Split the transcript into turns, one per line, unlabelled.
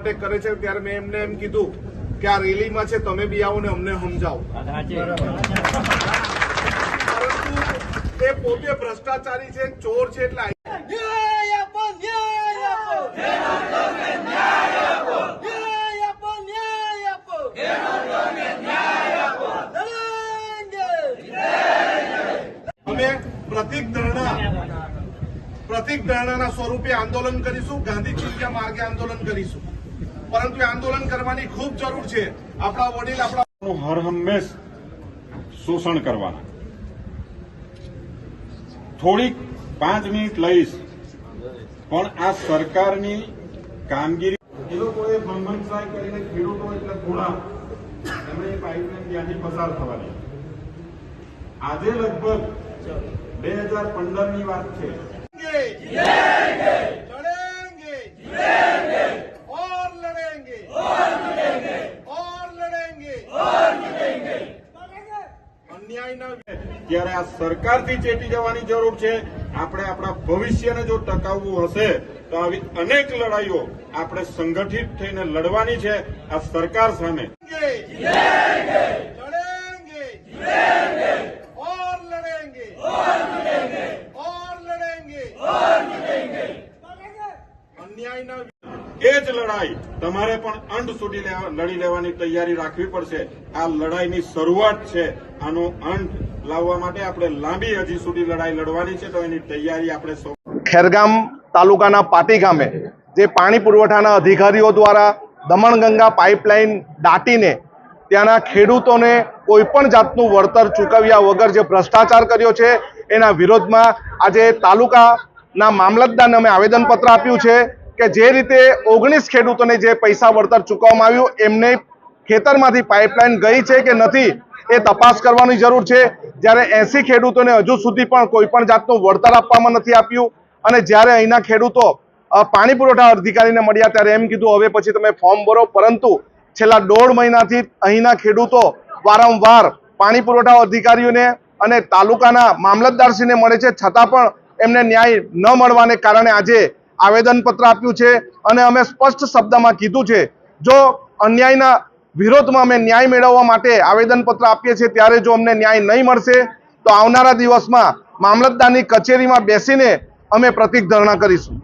Contact કરે છે ત્યારે મેં એમને એમ કીધું કે આ રેલીમાં છે, તમે બી આવો ને અમને સમજાવો, પરંતુ એ પોતે ભ્રષ્ટાચારી છે, ચોર છે, એટલે અમે પ્રતિક ધરણાના સ્વરૂપે આંદોલન કરીશું, ગાંધી ચિંતા માર્ગે આંદોલન કરીશું, પરંતુ એ આંદોલન કરવાની ખૂબ જરૂર છે। આપણા વડીલ આપણા
હર હંમેશ શોષણ કરવાના। થોડીક 5 મિનિટ લઈશ, પણ આ સરકારની કામગીરી એ લોકોએ ભ્રમણસાઈ કરીને ખેડૂતો એટલે ઘોડા એમણે એ પાઇપલાઇન ત્યાંથી પસાર થવાની। આજે લગભગ 2015 ની વાત છે। ત્યારે આ સરકારથી ચેતી જવાની જરૂર છે। આપણે આપણા ભવિષ્યને જો ટકાવવું હશે તો આવી અનેક લડાઈઓ આપણે સંગઠિત થઈને લડવાની છે આ સરકાર સામે। એ જ લડાઈ તમારે પણ અંત સુધી લડી લેવાની તૈયારી રાખવી પડશે। આ લડાઈની શરૂઆત છે, આનો અંત લાવવા માટે આપણે લાંબી હજી સુધી લડાઈ લડવાની છે, તો એની તૈયારી આપણે
ખેરગામ તાલુકાના પાટી ગામે જે પાણી પુરવઠાના અધિકારીઓ દ્વારા દમણગંગા પાઇપલાઇન દાટીને ત્યાંના ખેડૂતોને કોઈ પણ જાતનું વળતર ચૂકવ્યા વગર જે ભ્રષ્ટાચાર કર્યો છે, એના વિરોધમાં આજે તાલુકાના મામલતદારને અમે આવેદનપત્ર આપ્યું છે કે જે રીતે 19 ખેડૂતોને જે પૈસા વળતર ચૂકવવામાં આવ્યું, એમને ખેતરમાંથી પાઇપલાઇન ગઈ છે કે નથી એ તપાસ કરવાની જરૂર છે। જ્યારે 80 ખેડૂતોને હજુ સુધી પણ કોઈ પણ જાતનું વળતર આપવામાં નથી આવ્યું, અને જ્યારે અહીંના ખેડૂતો પાણી પુરવઠા અધિકારીને મળ્યા ત્યારે એમ કીધું હવે પછી તમે ફોર્મ ભરો, પરંતુ છેલ્લા 1.5 મહિનાથી અહીંના ખેડૂતો વારંવાર પાણી પુરવઠા અધિકારીઓને અને તાલુકાના મામલતદારશ્રીને મળે છે, છતાં પણ એમને ન્યાય ન મળવાને કારણે આજે આવેદનપત્ર આપ્યું છે। અને અમે સ્પષ્ટ શબ્દમાં કીધું છે, જો અન્યાયના વિરોધમાં અમે ન્યાય મેળવવા માટે આવેદનપત્ર આપીએ છીએ, ત્યારે જો અમને ન્યાય નહીં મળશે તો આવનારા દિવસમાં મામલતદારની કચેરીમાં બેસીને અમે પ્રતિક ધરણા કરીશું।